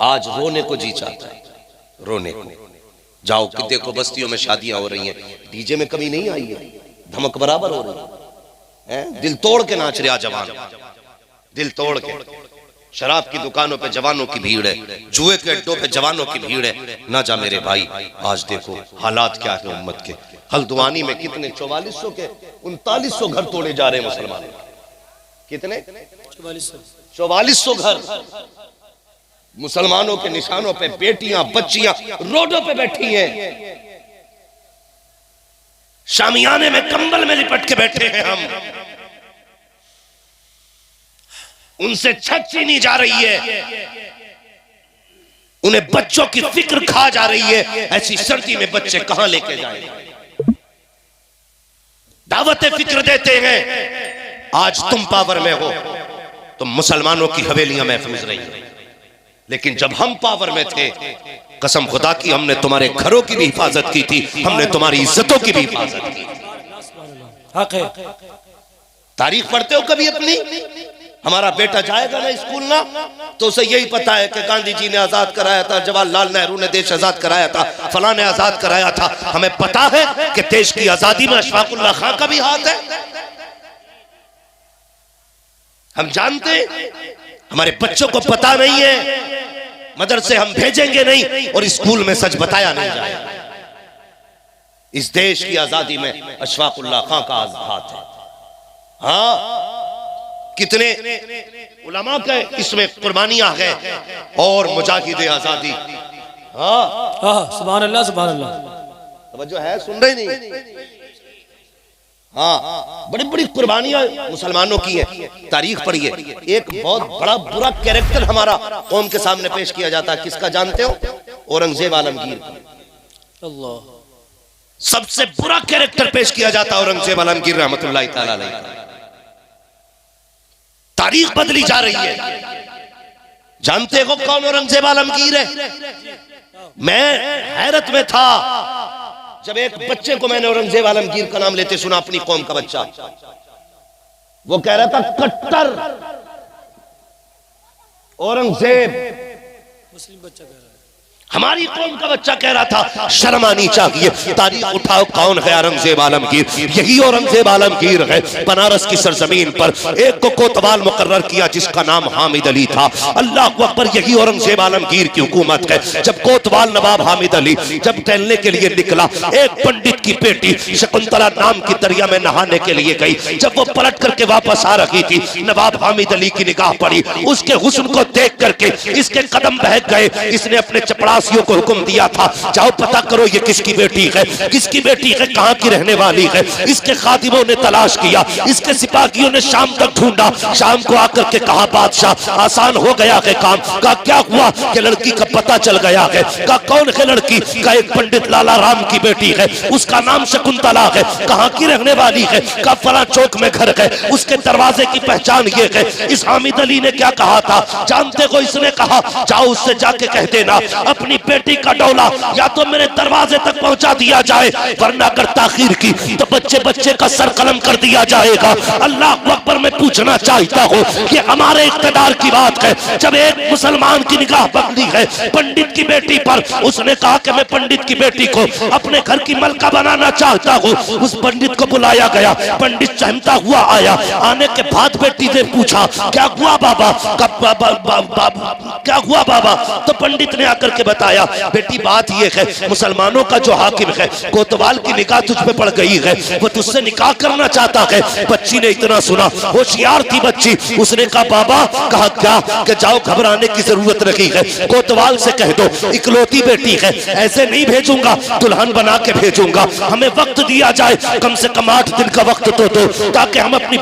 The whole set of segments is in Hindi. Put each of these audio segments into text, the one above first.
आज रोने को जी चाहता है, रोने को। जाओ कि देखो बस्तियों में शादियां हो रही हैं, डीजे में कमी नहीं आई है, धमक बराबर हो रही है। दिल तोड़ के नाच रहा जवान, दिल तोड़ के। शराब की दुकानों पे जवानों की भीड़ है, जुए के अड्डों पे जवानों की भीड़ है। ना जा मेरे भाई, आज देखो हालात क्या है उम्मत के। हल्द्वानी में कितने 4400 के 3900 घर तोड़े जा रहे हैं मुसलमानों के। कितने? 4400 घर मुसलमानों के निशानों पे बेटियां बच्चियां रोडों पे बैठी हैं, शामियाने में कंबल में लिपट के बैठे हैं हम। उनसे छत छीनी जा रही है, उन्हें बच्चों की फिक्र खा जा रही है। ऐसी सर्दी में बच्चे कहां लेके जाएंगे? दावतें फिक्र देते हैं। आज तुम पावर में हो तो मुसलमानों की हवेलियां महफूज रही हैं, लेकिन जब हम पावर में थे, कसम खुदा की, हमने तुम्हारे घरों की भी हिफाजत की थी, हमने तुम्हारी इज्जतों की भी हिफाजत की थी। तारीख पढ़ते हो कभी अपनी? हमारा बेटा जाएगा ना स्कूल ना, तो उसे यही पता है कि गांधी जी ने आजाद कराया था, जवाहरलाल नेहरू ने देश आजाद कराया था, फलां ने आजाद कराया था। हमें पता है कि देश की आजादी में अशफाकुल्लाह खां का भी हाथ है। हम जानते हैं, हमारे बच्चों को पता नहीं है, मदरसे हम भेजेंगे नहीं और स्कूल में सच बताया नहीं जाएगा। इस देश की आजादी में अशफाकुल्लाह खां का हाथ है। हाँ, कितने उलमा के इसमें कुर्बानियां हैं और मुजाहिद आजादी। हाँ, सुभान अल्लाह, सुभान अल्लाह। तवज्जो है, सुन रहे नहीं? हाँ, बड़ी बड़ी कुर्बानियां मुसलमानों की हैं। तारीख पढ़िए। एक बहुत बड़ा बुरा कैरेक्टर हमारा कौम के सामने पेश किया जाता है, किसका जानते हो? औरंगजेब आलमगीर। अल्लाह, सबसे बुरा कैरेक्टर पेश किया जाता है औरंगजेब आलमगीर रहमतुल्लाह तआला अलैह। तारीख बदली जा रही है। जानते हो कौन औरंगजेब आलमगीर है? मैं हैरत में था जब एक बच्चे को मैंने औरंगजेब आलमगीर का नाम लेते सुना, अपनी कौम का बच्चा। वो कह रहा था कट्टर औरंगजेब, मुस्लिम बच्चा कह रहा है। हमारी कौम का बच्चा कह रहा था। शर्म आनी चाहिए। तारीख उठाओ, कौन है औरंगजेब आलमगीर? यही औरंगजेब आलमगीर है। बनारस की सरजमीन पर एक को कोतवाल मुकर्रर किया जिसका नाम हामिद अली था। अल्लाह अकबर, यही औरंगजेब आलमगीर की हुकूमत है। जब कोतवाल नवाब हामिद अली जब टहलने के लिए निकला, एक पंडित की बेटी शकुंतला नाम की दरिया में नहाने के लिए गई। जब वो पलट करके वापस आ रही थी, नवाब हामिद अली की निगाह पड़ी। उसके हुस्न को देख करके इसके कदम बहक गए। इसने अपने चपड़ा को हुक्म दिया था, जाओ पता करो ये किसकी बेटी है, किसकी बेटी है, कहां की रहने वाली है। इसके खादिमों ने तलाश किया, इसके सिपाहियों ने शाम तक ढूंढा। शाम को आकर के कहा, बादशाह आसान हो गया है काम। का क्या हुआ कि लड़की का पता चल गया है। का कौन है लड़की? का एक पंडित लाला राम की बेटी है, उसका नाम शकुंतला है। कहां की रहने वाली है? का फला चौक में घर है, उसके दरवाजे की पहचान ये है। इस हामिद अली ने क्या कहा था जानते हो? इसने कहा, जाओ उससे जाके कह देना अपनी बेटी का डोला या तो मेरे दरवाजे तक पहुंचा दिया जाए, वरना अगर ताखीर की तो बच्चे बच्चे का सर कलम कर दिया जाएगा। अल्लाह अकबर, मैं पूछना चाहता हूँ कि हमारे इख्तिदार की बात है। जब एक मुसलमान की निगाह पकड़ी है पंडित की बेटी पर, उसने कहा कि मैं पंडित की बेटी को अपने घर की मलका बनाना चाहता हूँ। उस पंडित को बुलाया गया, पंडित सहमता हुआ आया। आने के बाद बेटी ने पूछा, क्या हुआ बाबा? क्या हुआ बाबा? तो पंडित ने आकर के बताया, बेटी बात ये है, मुसलमानों का जो हाकिम है कोतवाल की निगाह तुझ पे पड़ गई है, वो तुझसे निकाह करना चाहता है। बच्ची ने इतना सुना, होशियार थी बच्ची, उसने कहा बाबा, कहा क्या? कि जाओ, घबराने की जरूरत नहीं है, कोतवाल से कह दो इकलौती बेटी है, ऐसे नहीं भेजूंगा, दुल्हन बना के भेजूंगा। हमें वक्त दिया जाए, कम से कम 8 दिन का वक्त तो दो, ताकि हम अपनी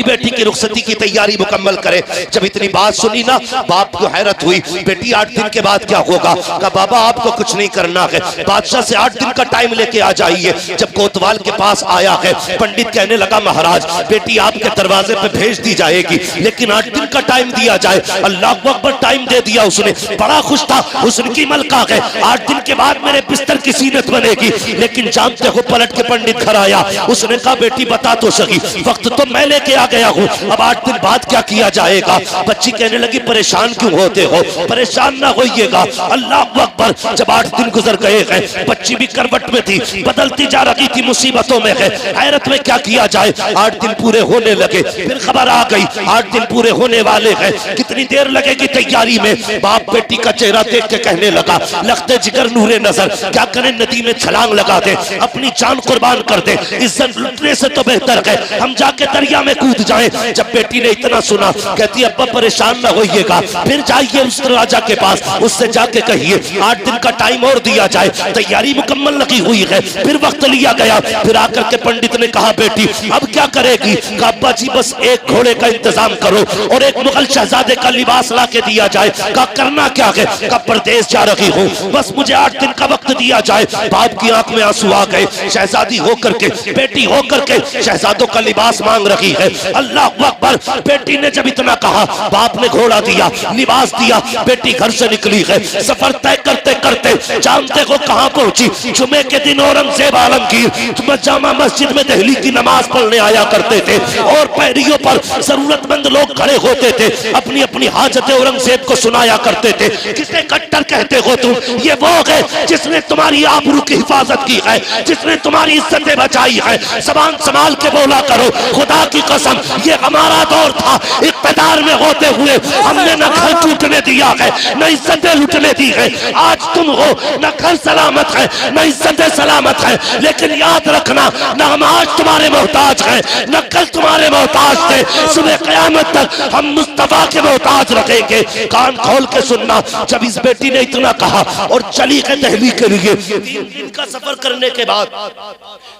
बेटी की रुखसती की तैयारी मुकम्मल करें। जब इतनी बात सुनी ना, बाप को हैरत हुई। बेटी 8 दिन के बाद क्या होगा? कहा बाबा आपको कुछ नहीं करना है, बादशाह से 8 दिन का टाइम लेके आ जाइए। जब कोतवाल के पास आया है, पंडित कहने लगा, महाराज बेटी आपके दरवाजे पे भेज दी जाएगी, लेकिन 8 दिन का टाइम दिया जाए। अल्लाह अकबर, टाइम दे दिया उसने। बड़ा खुश था, हुस्न की मलका है, 8 दिन के बाद मेरे बिस्तर की सीनत बनेगी। लेकिन जानते हो, पलट के पंडित घर आया, उसने कहा बेटी बता तो सही, वक्त तो मैं लेके आ गया हूँ, अब 8 दिन बाद क्या किया जाएगा। बच्ची कहने लगी परेशान क्यों होते हो, परेशान ना होइएगा। अल्लाह अकबर। जब 8 दिन गुजर गए हैं, बच्ची भी करवट में थी, बदलती जा रही थी, मुसीबतों में है, हैरत में क्या किया जाए। 8 दिन पूरे होने लगे, फिर खबर आ गई 8 दिन पूरे होने वाले हैं, कितनी देर लगेगी तैयारी में। बाप बेटी का चेहरा देख के कहने लगा लगते जिगर नूरे नजर, क्या करें नदी में छलांग लगा दे, अपनी जान कुर्बान कर दे, इज्जत लुटने से तो बेहतर है हम जाके दरिया में कूद जाएं। जब बेटी ने इतना सुना, कहती अब्बा परेशान ना होइएगा, फिर जाइए उस राजा के पास, उससे जाके कहिए 8 दिन का टाइम और दिया जाए, तैयारी मुकम्मल लगी हुई है। फिर वक्त लिया गया, फिर आकर के पंडित ने कहा बेटी अब क्या करेगी। कहा अब्बा जी बस एक घोड़े का इंतजाम करो और एक मुगल शहजादे का लिबास ला के दिया जाए। कहा करना क्या है। कहा परदेश जा रही हूँ, बस मुझे 8 दिन का वक्त दिया जाए। बाप की आंख में आंसू आ गए, शहजादी होकर के बेटी होकर के शहजादों का लिबास मांग रही है। अल्लाह अकबर। बेटी ने जब इतना कहा, बाप ने घोड़ा दिया, लिबास दिया, बेटी घर से निकली है। सफर तय करते करते जानते हो कहां पहुंची। जुमे के दिन औरंगजेब आलमगीर जामा मस्जिद में दिल्ली की नमाज पढ़ने आया करते थे और पैरियों पर जरूरतमंद लोग खड़े होते थे, अपनी अपनी हाजतें औरंगजेब को सुनाया करते थे। किसे कट्टर कहते हो तुम, ये वो है जिसने तुम्हारी आबरू की हिफाजत की है, जिसने तुम्हारी इज्जतें बचाई है। जबान संभाल के बोला करो, खुदा की कसम ये हमारा दौर था, इक़्तिदार में होते हुए हमने न घर टूटने दिया है न इज्जतें लुटने दी है। आज तुम हो, न घर सलामत है न इज्जतें सलामत है, लेकिन याद रखना न हम आज तुम्हारे मोहताज हैं न कल तुम्हारे मोहताज थे। सुबह क़यामत तक हम मुस्तफा के मोहताज रखेंगे। कान खोल के सुनना, जब इस बेटी ने इतना कहा और चली है दिल्ली के लिए, 3 दिन का सफर करने के बाद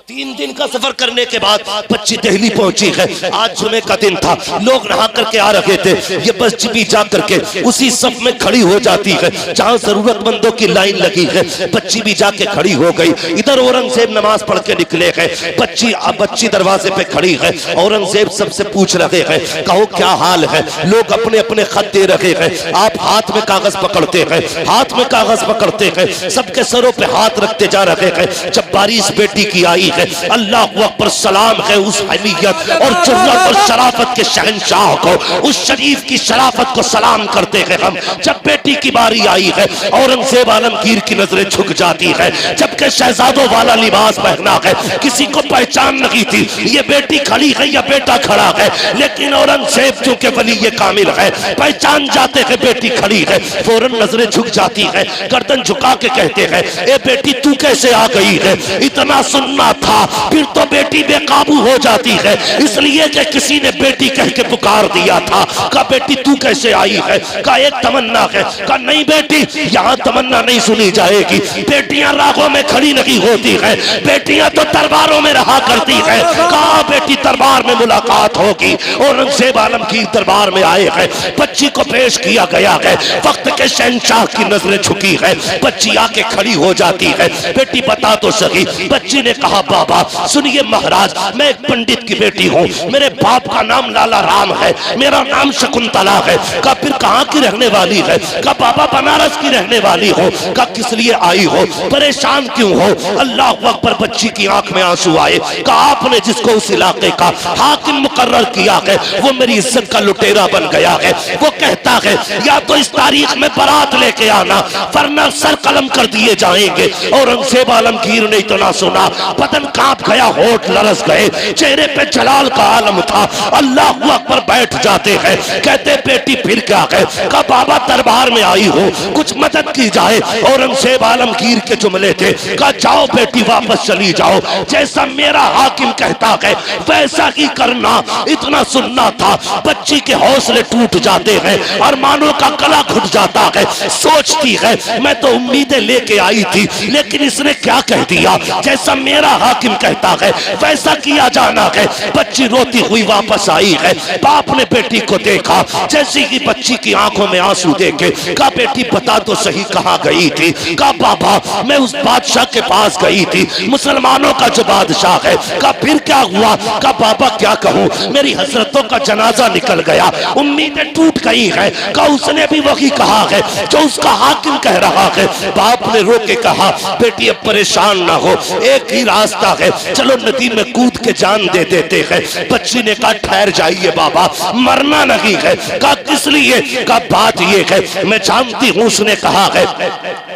3 दिन का सफर करने के बाद बच्ची दिल्ली पहुंची है। आज जुमे का दिन था, लोग नहा करके आ रहे थे, ये बच्ची भी जा करके उसी सफ में खड़ी हो जाती है जहां जरूरतमंदों की लाइन लगी है। बच्ची भी जाके खड़ी हो गई। इधर औरंगजेब नमाज पढ़ के निकले हैं, बच्ची दरवाजे पे खड़ी है। औरंगजेब सबसे पूछ रहे हैं कहो क्या हाल है। लोग अपने अपने खत दे रहे हैं, आप हाथ में कागज पकड़ते हैं, हाथ में कागज पकड़ते हैं, सबके सरों पे हाथ रखते जा रहे हैं। जब बारी इस बेटी की आई है, अल्लाह अकबर, सलाम है उस हमीयत और जुर्रत और शराफत के शहंशाह को, उस शरीफ की शराफत को सलाम करते हैं हम। जब बेटी की बारी आई है, औरंगजेब आलमगीर की नजरें झुक जाती है, जबकि शहजादों वाला लिबास पहना है, किसी को पहचान नहीं थी ये बेटी खड़ी है या बेटा खड़ा है, लेकिन औरंगजेब चूंकि वली ये कामिल है, पहचान जाते हैं बेटी खड़ी है, फौरन नजरें झुक जाती है, गर्दन झुका के कहते हैं ए बेटी तू कैसे आ गई है। इतना सुनना था, फिर तो बेटी बेकाबू हो जाती है, इसलिए कि किसी ने बेटी कह के पुकार दिया था। कहा बेटी तू कैसे आई है। कहा एक तमन्ना है। कहा नहीं बेटी, यहाँ तमन्ना नहीं सुनी जाएगी, बेटियां रागों में खड़ी नहीं होती है, बेटियां तो दरबारों में रहा करती है। कहा बेटी दरबार में मुलाकात होगी। औरंगजेब आलमगीर दरबार में आए हैं, बच्ची को पेश किया गया है, वक्त के शहंशाह की नजरें झुकी है, बच्ची आके खड़ी हो जाती है। बेटी बता तो सही। बच्ची ने कहा बाबा सुनिए महाराज, मैं एक पंडित की बेटी हूँ, मेरे बाप का नाम लाला राम है, मेरा नाम शकुंतला है। कहा फिर कहाँ की रहने वाली है। कहा बाबा बनारस की रहने वाली हो। कहा किस लिए आई हो, परेशान क्यों हो। अल्लाह अकबर। बच्ची की आंख में आंसू आए। कहा आपने जिसको उस इलाके का हाकिम मुकर्रर किया है वो मेरी इज्जत का लुटेरा बन गया है। वो कहता है या तो इस तारीख में बारात लेके आना वरना सर कलम कर दिए जाएंगे। औरंगजेब आलमगीर ने इतना सुना, बदन कांप गया, होठ लरस गए, चेहरे पे जलाल का आलम था। अल्लाह अकबर। बैठ जाते हैं, कहते बेटी फिर क्या है। कहा बाबा दरबार में आई हो, कुछ मदद की जाए। औरंगजेब आलमगीर के जुमले थे। कहा जाओ बेटी वापस चली जाओ, जैसा मेरा हाकिम कहता है वैसा ही करना। इतना सुनना था, बच्ची के हौसले टूट जाते हैं और मानो का गला घुट जाता है। सोचती है मैं तो उम्मीदें लेके आई थी, लेकिन इसने क्या कह दिया, जैसा मेरा हाकिम कहता है वैसा किया जाना है। बच्ची रोती हुई वापस आई है। बाप ने बेटी को देखा, जैसे ही बच्ची की आंखों में आंसू देखे, कहा बेटी बता तो सही कहाँ गई थी। कहा बाबा मैं उस बादशाह के पास गई थी, मुसलमानों का जो बादशाह है। कहा फिर क्या हुआ। कहा बाबा क्या कहूँ, मेरी हसरतों का जनाजा निकल गया, उम्मीदें टूट गई है। कहा उसने भी वही कहा है जो उसका हाकिम कह रहा है। बाप ने रो के कहा बेटी अब परेशान ना हो, एक ही रास्ता है, चलो नदी में कूद के जान दे देते हैं। बच्ची बच्ची ने कहा ठहर जाइए बाबा, मरना नहीं है। कहा किस लिए? कहा बात ये है मैं जानती हूँ, उसने कहा है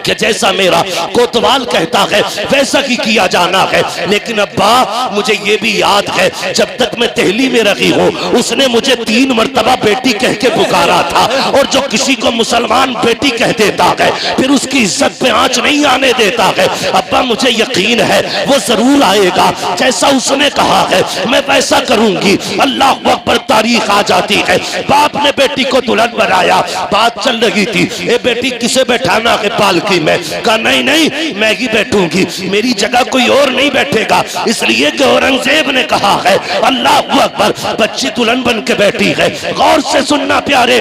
कि जैसा मेरा कोतवाल कहता है वैसा ही किया जाना है, लेकिन अब्बा मुझे ये भी याद है जब तक मैं दिल्ली में रही हूँ उसने मुझे 3 मरतबा बेटी कह के पुकारा था, और जो किसी को मुसलमान बेटी कह देता है फिर उसकी इज्जत पे आंच नहीं आने देता है। अब्बा मुझे यकीन है वो जरूर आएगा, जैसा उसने कहा है मैं वैसा करूंगी। अल्लाह अकबर, तारीख आ जाती है। बाप ने बेटी को दुल्हन बनाया, बात चल रही थी ए बेटी किसे बैठाना है पालकी में? कहा नहीं नहीं मैं ही बैठूंगी, मेरी जगह कोई और नहीं बैठेगा, इसलिए कि औरंगजेब ने कहा है। अल्लाह अकबर, बच्ची दुल्हन बन के बैठी है। गौर से सुनना प्यारे,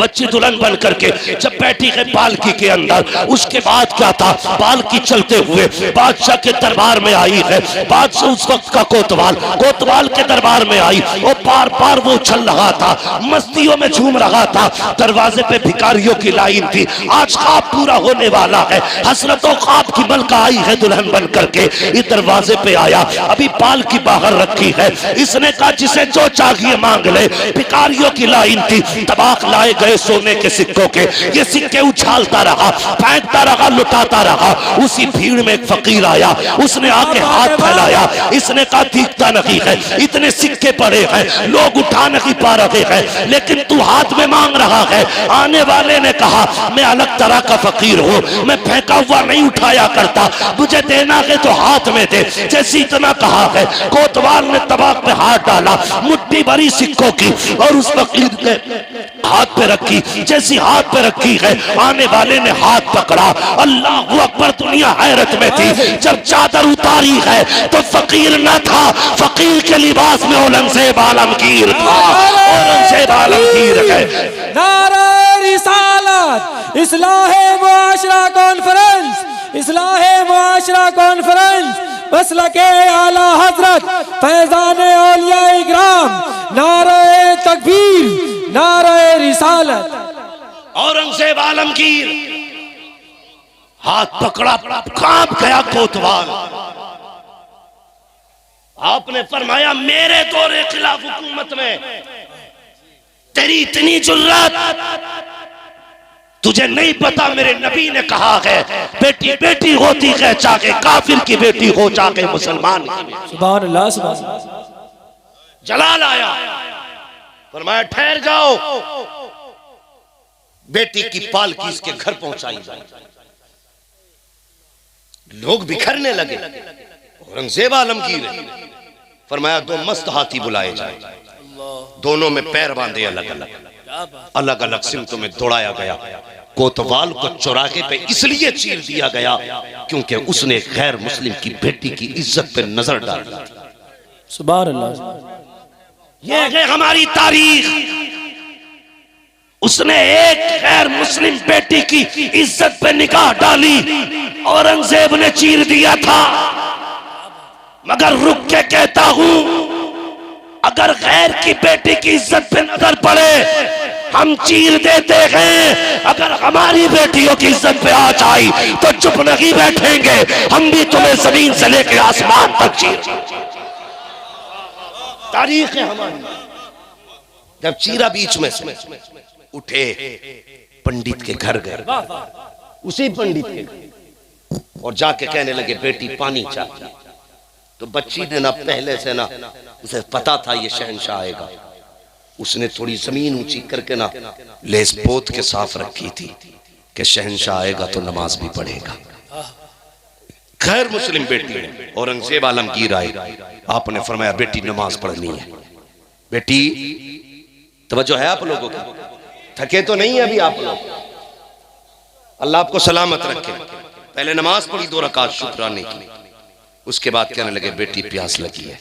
बच्ची दुल्हन बन करके जब बैठी है पालकी के अंदर, उसके बाद क्या था, पालकी चलते हुए बादशाह के दरबार में आई है। बादशाह उस वक्त का कोतवाल के दरबार में आई और पार पार वो उछल रहा था, मस्तियों में झूम रहा था। दरवाजे पे भिखारियों की लाइन थी, आज ख्वाब पूरा होने वाला है। हसरतों ख्वाब की मलका आई है दुल्हन बन करके, इस दरवाजे पे आया, अभी पालकी बाहर रखी है। इसने कहा जिसे जो चाहिए मांग ले। भिखारियों की लाइन थी, तबाक लाए गए सोने के सिक्कों के, ये सिक्के उछालता रहा, फेंकता रहा, लुटाता रहा। उसी भीड़ में एक फकीर आया, उसने आके हाथ फैलाया, इसने कहा दिखता नहीं है, इतने सिक्के पड़े हैं, लोग उठा नहीं पा रहे हैं, लेकिन तू हाथ में मांग रहा है। आने वाले ने कहा मैं अलग तरह का फकीर हूँ, मैं फेंका हुआ नहीं उठाया करता, मुझे देना है तो हाथ में दे। जैसे इतना कहा है, कोतवाल ने तबाक पे हाथ डाला, मुट्ठी भरी सिक्कों की, और उस फकीर ने हाथ पे रखी। जैसी हाथ पे रखी है, आने वाले ने हाथ पकड़ा। अल्लाह अकबर, दुनिया हैरत में थी। जब चादर उतारी है तो फकीर न था, फकीर के लिबास में औरंगजेब आलमगीर था। औरंगजेब आलमगीर है। नारे रिसालत, इस्लाहे मुआशरा कॉन्फ्रेंस, इस्लाहे मुआशरा कॉन्फ्रेंस, मसलके आला हजरत फैजान औलिया इकराम, नारे तकबीर, नारे रिसालत। औरंगजेब आलमगीर हाथ पकड़ा, कांप गया कोतवाल। आपने फरमाया मेरे दौरे खिलाफ हुकूमत में तेरी इतनी जुर्रत, तुझे नहीं पता मेरे नबी ने कहा है बेटी बेटी होती है, चाहे काफिर की बेटी हो चाहे मुसलमान की। सुभान अल्लाह, सुभान अल्लाह। जलाल आया, फरमाया ठहर जाओ, बेटी की पालकी इसके घर पहुंचाई जाए। लोग बिखरने लगे। औरंगजेब आलमगीर फरमाया 2 मस्त हाथी बुलाए जाए, दोनों में पैर बांधे, अलग अलग अलग सिमतों में दौड़ाया गया। कोतवाल को चौराहे पे इसलिए चीर दिया गया क्योंकि उसने गैर मुस्लिम की बेटी की इज्जत पे नजर डाली। सुभान अल्लाह। ये है हमारी तारीख। उसने एक गैर मुस्लिम बेटी की इज्जत पे निगाह डाली, औरंगजेब ने चीर दिया था। मगर रुक के कहता हूं, अगर गैर की बेटी की इज्जत पे नजर पड़े हम चीर देते हैं, अगर हमारी बेटियों की इज्जत पे आंच आई तो चुप नहीं बैठेंगे, हम भी तुम्हें जमीन से लेकर आसमान तक चीर। तारीख है हमारी। जब चीरा बीच में से उठे, पंडित के घर गए, उसी पंडित के घर, और जाके कहने लगे बेटी पानी चाहिए। तो बच्ची ने ना पहले से ना उसे पता था ये शहंशाह आएगा, उसने थोड़ी जमीन ऊंची करके ना लेस पोत के साफ रखी थी कि शहंशाह आएगा तो नमाज भी पढ़ेगा। गैर मुस्लिम बेटी ने, औरंगजेब आलमगीर आए, आपने फरमाया बेटी नमाज पढ़नी है। बेटी तवज्जो है आप लोगों को, थके तो नहीं है अभी आप लोग? अल्लाह आपको सलामत रखे। पहले नमाज पढ़ी 2 रकात शुक्राने की, उसके बाद कहने लगे बेटी प्यास लगी है,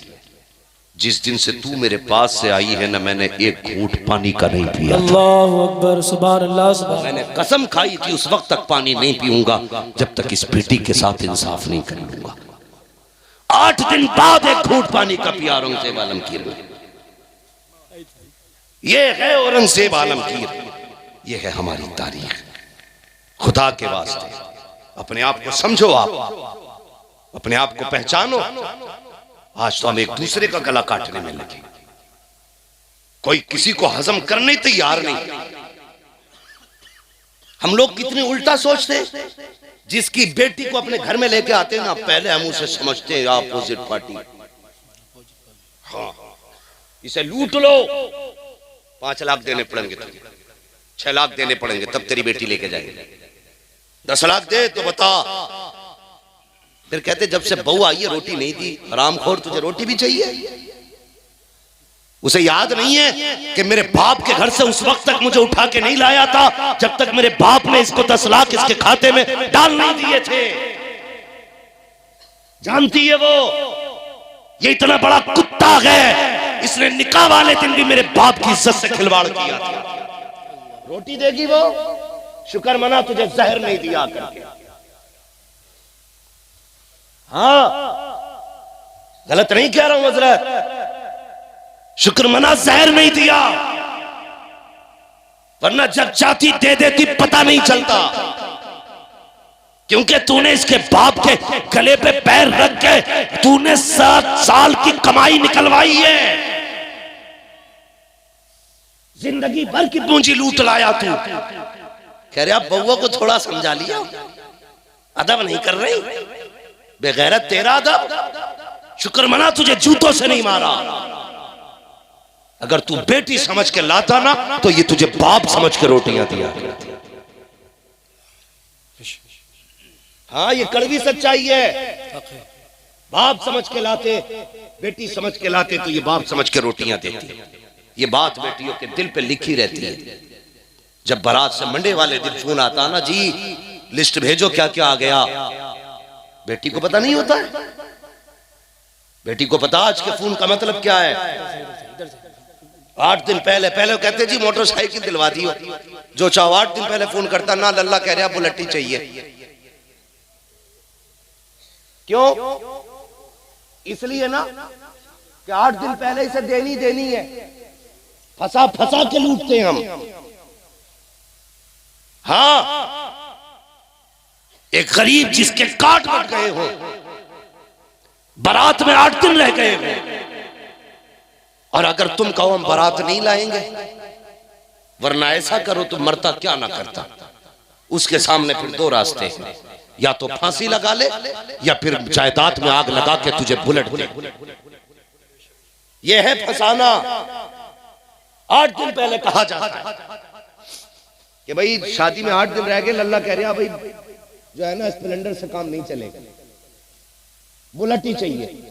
जिस दिन से तू मेरे पास से आई है ना मैंने एक घूंट पानी का नहीं पिया। अल्लाहु अकबर, सुभान अल्लाह, सुभान। मैंने कसम खाई थी उस वक्त तक पानी नहीं पीऊंगा जब तक इस बेटी के साथ इंसाफ नहीं कर लूंगा। 8 दिन बाद एक घूंट पानी का पिया औरंगजेब आलमगीर ने। ये है औरंगजेब आलमगीर, ये है हमारी तारीख। खुदा के वास्ते अपने आप को समझो, आप अपने आप को पहचानो। आज तो हम एक दूसरे का गला काटने में लगे। कोई किसी को हजम करने तैयार नहीं। हम लोग कितनी उल्टा सोचते हैं। जिसकी बेटी को अपने घर में लेके आते हैं ना, पहले हम उसे समझते हैं अपोजिट पार्टी। हाँ, इसे लूट लो, 5 लाख देने पड़ेंगे, 6 लाख देने पड़ेंगे, तब तेरी बेटी लेके जाएंगे। 10 लाख दे तो बता। फिर कहते जब से बहू आई है रोटी नहीं दी। हरामखोर, तुझे रोटी भी चाहिए? उसे याद नहीं है कि मेरे बाप के घर से उस वक्त तक मुझे उठा के नहीं लाया था जब तक मेरे बाप ने इसको 10 लाख इसके खाते में डाल नहीं दिए थे। जानती है वो, ये इतना बड़ा कुत्ता है, इसने निकाह वाले दिन भी मेरे बाप की इज्जत से खिलवाड़ किया था। रोटी देगी वो, शुक्र मना तुझे जहर नहीं दिया करके। हाँ, गलत नहीं कह रहा हूं हजरत, शुक्र मना जहर नहीं दिया, वरना जब चाहती दे देती पता नहीं चलता। क्योंकि तूने इसके बाप के गले पे पैर रख के तूने 7 साल की कमाई निकलवाई है, जिंदगी भर की पूंजी लूट लाया तू। कह रहे आप बउआ को थोड़ा समझा लिया, अदब नहीं कर रही, बेगैरत तेरा अदब। शुक्र मना तुझे जूतों से नहीं मारा। अगर तू बेटी समझ के लाता ना तो ये तुझे बाप समझ के रोटियां दिया करती। हाँ, ये कड़वी सच्चाई है। बाप समझ के लाते, बेटी समझ के लाते तो ये बाप समझ के रोटियां देती। ये बात बेटियों के दिल पे लिखी रहती है। जब बारात से मंडे वाले दिन फोन आता ना, जी लिस्ट भेजो क्या क्या आ गया, बेटी को पता नहीं होता है। बेटी को पता आज के फोन का मतलब क्या है। 8 दिन पहले कहते जी मोटरसाइकिल दिलवा दियो, जो चाहो 8 दिन पहले फोन करता ना, लल्ला कह रहा बुलेट चाहिए। क्यों? इसलिए ना कि 8 दिन पहले इसे देनी है। फंसा के लूटते हैं हम। हाँ, एक गरीब जिसके काट कट गए हो, बारात में 8 दिन रह गए हो, और अगर तुम कहो हम बारात नहीं लाएंगे, वरना ऐसा करो तो मरता क्या ना करता। उसके सामने फिर 2 रास्ते हैं, या तो फांसी लगा ले या फिर जायदाद में आग लगा के तुझे बुलेट दे। यह है फसाना। 8 दिन पहले कहा जाता है कि भाई शादी में 8 दिन रह गए, लल्ला कह रहा भाई जो है ना स्प्लेंडर से काम नहीं चलेगा, बुलेट ही चाहिए।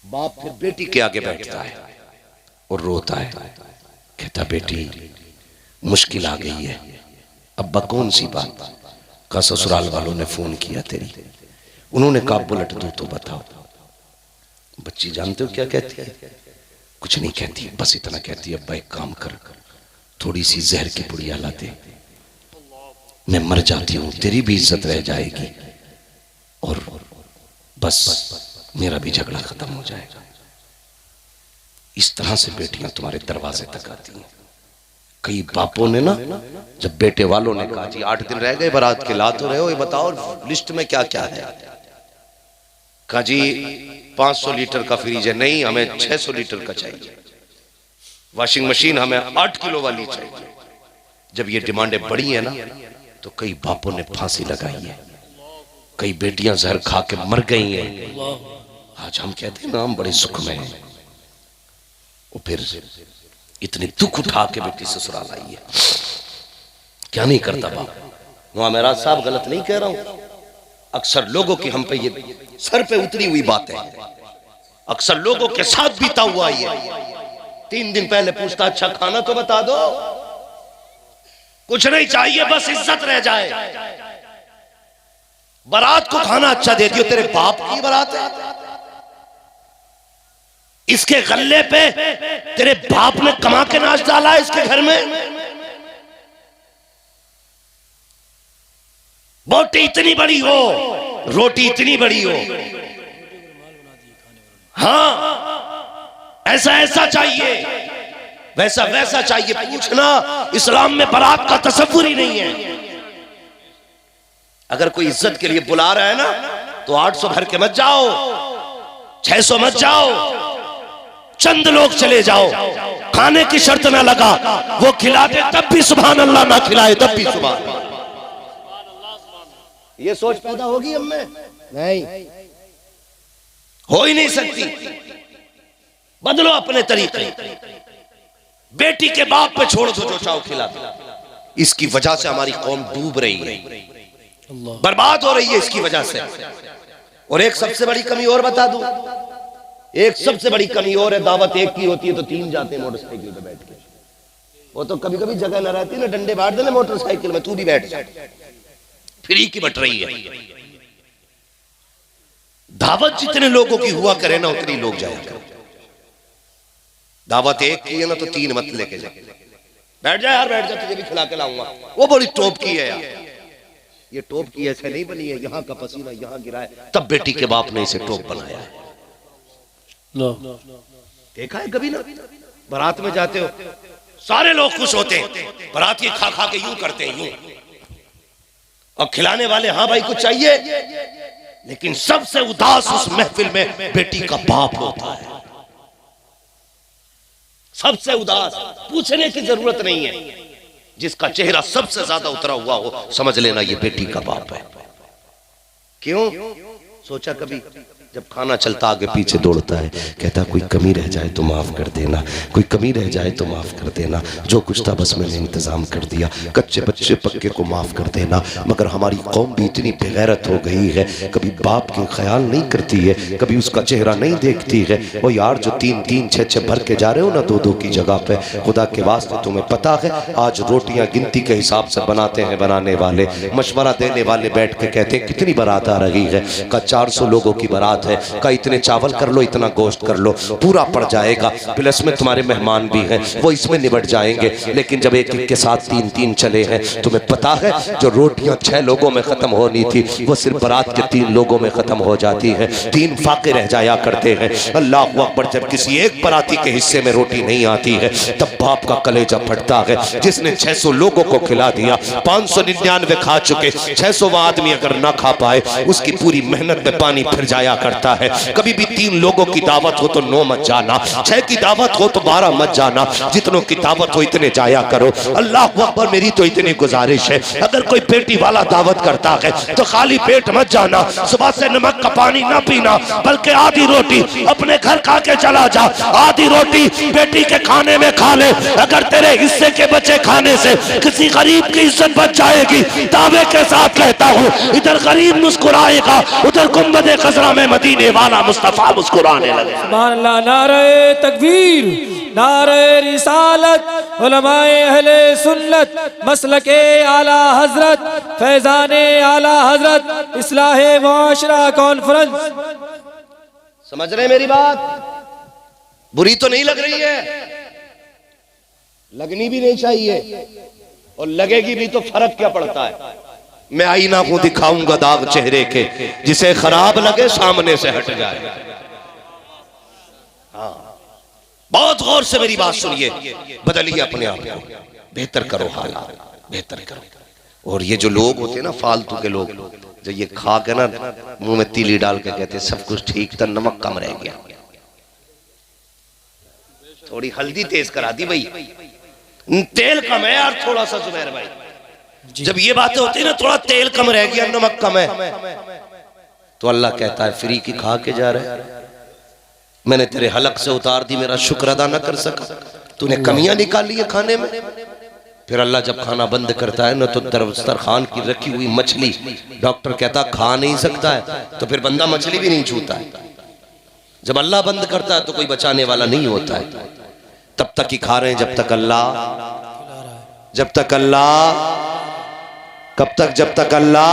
बाप फिर बेटी के आगे बैठता है और रोता है, कहता बेटी मुश्किल आ गई है। अब्बा कौन सी बात? का ससुराल वालों ने फोन किया तेरी, उन्होंने कहा बुलेट दो तो बताओ। बच्ची जानते हो क्या कहती है? कुछ नहीं कहती, बस इतना कहती है अब्बा एक काम कर, थोड़ी सी जहर की पुड़िया ला दे, मैं मर जाती हूं, तेरी भी इज्जत रह जाएगी और बस मेरा भी झगड़ा खत्म हो जाएगा। इस तरह से बेटियां तुम्हारे दरवाजे तक आती हैं। कई बापों ने ना, जब बेटे वालों ने कहा जी 8 दिन रह गए बारात के, ला तो रहे हो, ये बताओ लिस्ट में क्या क्या है। कहा जी 500 लीटर का फ्रिज है, नहीं हमें 600 लीटर का चाहिए। वॉशिंग मशीन हमें 8 किलो वाली चाहिए। जब ये डिमांडें बढ़ी है ना, तो कई बापों ने फांसी लगाई है, कई बेटियां जहर खा के मर गई हैं। आज हम कहते हैं ना हम बड़े सुख में हैं, और फिर इतने दुख उठा के बेटी ससुराल आई है। क्या नहीं करता बाप। वहां मेरा साहब गलत नहीं कह रहा हूं, अक्सर लोगों की हम पे ये सर पे उतरी हुई बातें, अक्सर लोगों के साथ बीता हुआ ये। 3 दिन पहले पूछता अच्छा खाना तो बता दो, कुछ नहीं चाहिए बस इज्जत रह जाए। बारात को खाना अच्छा दे दियो, तेरे बाप की बारात है, इसके गल्ले पे तेरे बाप ने कमा के नाच डाला है इसके घर में। बोटी इतनी बड़ी हो, रोटी इतनी बड़ी हो, हाँ ऐसा ऐसा चाहिए, वैसा वैसा चाहिए। पूछना इस्लाम में बारात का तसव्वुर ही नहीं है। अगर कोई इज्जत के लिए बुला रहा है ना, तो 800 भर के मत जाओ, 600 मत जाओ, चंद लोग चले जाओ, खाने की शर्त ना लगा, वो खिलाते तब भी सुभान अल्लाह, ना खिलाए तब भी सुभान अल्लाह। ये सोच पैदा होगी हमें? नहीं, हो ही नहीं सकती। बदलो अपने तरीके। बेटी के बाप पे छोड़ दो, जो चाहो खिला दो। इसकी वजह से हमारी कौम डूब रही है, बर्बाद हो रही है इसकी वजह से। और एक सबसे बड़ी कमी और बता दूं, एक सबसे बड़ी कमी और है, दावत एक की होती है तो तीन जाते हैं मोटरसाइकिल पे बैठ के। वो तो कभी कभी जगह ना रहती ना, डंडे बांट देना मोटरसाइकिल में, तू भी बैठ जा, फ्री की बट रही है। दावत जितने लोगों की हुआ करे ना, उतनी लोग जाया करें। दावत एक की है ना तो तीन मत लेके जा। बैठ जा यार, बैठ जा, तुझे भी खिला के लाऊंगा। वो बड़ी टॉप की है यार, ये टॉप की ऐसे नहीं बनी है, यहाँ का पसीना यहाँ गिरा है, तब बेटी के बाप ने इसे टॉप बनाया है। देखा है कभी ना? बारात में जाते हो, सारे लोग खुश होते हैं, बारात की खा खा के यूं करते हैं, यूं। और खिलाने वाले हाँ भाई कुछ चाहिए, लेकिन सबसे उदास उस महफिल में बेटी का बाप होता है। सबसे उदास, पूछने की जरूरत नहीं है, जिसका चेहरा सबसे ज्यादा उतरा हुआ हो, समझ लेना ये बेटी का बाप है। क्यों? सोचा कभी? जब खाना चलता आगे पीछे दौड़ता है, कहता कोई कमी रह जाए तो माफ कर देना, कोई कमी रह जाए तो माफ कर देना, जो कुछ था बस मैंने इंतजाम कर दिया, कच्चे बच्चे पक्के को माफ कर देना। मगर हमारी कौम भी इतनी बेगैरत हो गई है, कभी बाप के ख्याल नहीं करती है, कभी उसका चेहरा नहीं देखती है। वो यार जो तीन तीन छः छः भर के जा रहे हो ना दो दो की जगह पे, खुदा के वास्ते तुम्हें पता है आज रोटियां गिनती के हिसाब से बनाते हैं बनाने वाले, मशवरा देने वाले बैठ के कहते हैं कितनी बारात आ रही है, का 400 लोगों की बारात है, का इतने चावल कर लो, इतना गोश्त कर लो, पूरा पड़ जाएगा, प्लस में तुम्हारे मेहमान भी हैं वो इसमें निबट जाएंगे। लेकिन जब एक एक के साथ तीन तीन चले हैं, तुम्हें पता है जो रोटियां 6 लोगों में खत्म होनी थी वो सिर्फ बारात के 3 लोगों में खत्म हो जाती है, 3 फाके रह जाया करते हैं। अल्लाह अकबर, जब किसी एक बाराती के हिस्से में रोटी नहीं आती है तब बाप का कलेजा फटता है। जिसने 600 लोगों को खिला दिया, 599 खा चुके, 600वां आदमी अगर ना खा पाए, उसकी पूरी मेहनत में पानी फिर जाया करता है। कभी भी 3 लोगों की दावत हो तो 9 मत जाना, 6 की दावत हो तो 12 मत जाना, जितनों की दावत हो इतने जाया करो। अल्लाह अकबर, मेरी तो इतनी गुजारिश है, अगर कोई पेटी वाला दावत करता है तो खाली पेट मत जाना, सुबह से नमक का पानी ना पीना, बल्कि आधी रोटी अपने घर खा के चला जा, आधी रोटी बेटी के खाने में खा ले। अगर तेरे हिस्से के बचे खाने से किसी गरीब की इज्जत बच जाएगी, दावे के साथ कहता हूँ, इधर गरीब मुस्कुराएगा, उधर गुंबदे खजरा में मदीने वाला मुस्तफा मुस्कुराने लगे। सुभान अल्लाह। नारे तकबीर, नारे रिसालत, उलमाए अहले सुन्नत, मसलके आला हजरत, फैजाने आला हजरत, इस्लाहे मुआशरा कॉन्फ्रेंस। समझ रहे मेरी बात? बुरी तो नहीं लग रही है, लगनी भी नहीं चाहिए, और लगेगी भी तो फर्क क्या पड़ता है? मैं आईना को दिखाऊंगा दाग चेहरे के, जिसे खराब लगे सामने से हट जाए। हाँ, बहुत गौर से मेरी बात सुनिए, बदलिए अपने आप को, बेहतर करो हालात, बेहतर करो। और ये जो लोग होते हैं ना फालतू के लोग, जो ये खा के ना मुंह में तीली डाल के कहते सब कुछ ठीक था, नमक कम रह गया, थोड़ी हल्दी तेज करा दी भाई, तेल कम है यार थोड़ा सा, जुबैर भाई। जब ये बातें होती है ना, थोड़ा तेल कम रह गया, नमक कम है, तो अल्लाह कहता है फ्री की खा के जा रहा है, मैंने तेरे हलक से उतार दी, मेरा शुक्र अदा न कर सका, तूने कमियां निकाली है खाने में। फिर अल्लाह जब खाना बंद करता है ना, तो दस्तरखान की रखी हुई मछली डॉक्टर कहता खा नहीं सकता है, तो फिर बंदा मछली भी नहीं छूता है। जब अल्लाह बंद करता है तो कोई बचाने वाला नहीं होता है, तब तक ही खा रहे हैं जब तक अल्लाह, जब तक अल्लाह, कब तक? जब तक अल्लाह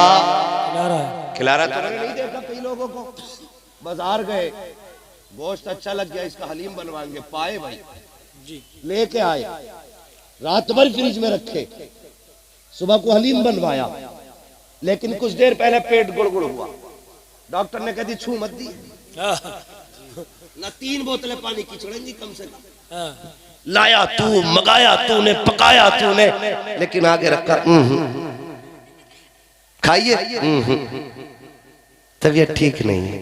खिला रहा है। नहीं देखा कई लोगों को, बाजार गए, गोश्त अच्छा लग गया, इसका हलीम बनवाएंगे, पाए भाई जी, लेके आए, रात भर फ्रिज में रखे, सुबह को हलीम बनवाया, लेकिन कुछ देर पहले पेट गुड़गुड़ हुआ, डॉक्टर ने कह दी छू मत दी ना, 3 बोतलें पानी की छोड़ेंगी कम से कम। लाया तू, मंगाया तूने, पकाया तूने, लेकिन आगे रखा खाइए, तबीयत ठीक नहीं है।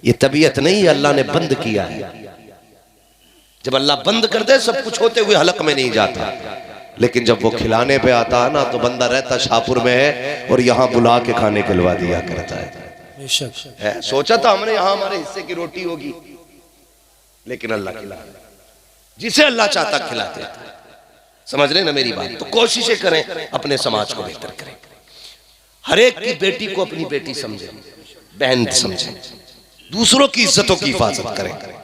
ये तबीयत नहीं, अल्लाह ने बंद किया है। जब अल्लाह बंद कर दे सब कुछ होते हुए हलक में नहीं जाता, लेकिन जब वो खिलाने पे आता है ना तो बंदा रहता शाहपुर में है और यहाँ बुला के खाने खिलवा दिया करता है। सोचा था हमने यहाँ हमारे हिस्से की रोटी होगी, लेकिन अल्लाह खिला, जिसे अल्लाह चाहता खिलाते। समझ रहे ना मेरी बात? तो कोशिशें करें अपने समाज को बेहतर करें, हर एक की बेटी को अपनी बेटी समझे, बहन समझे, दूसरों की इज्जतों की हिफाजत करें।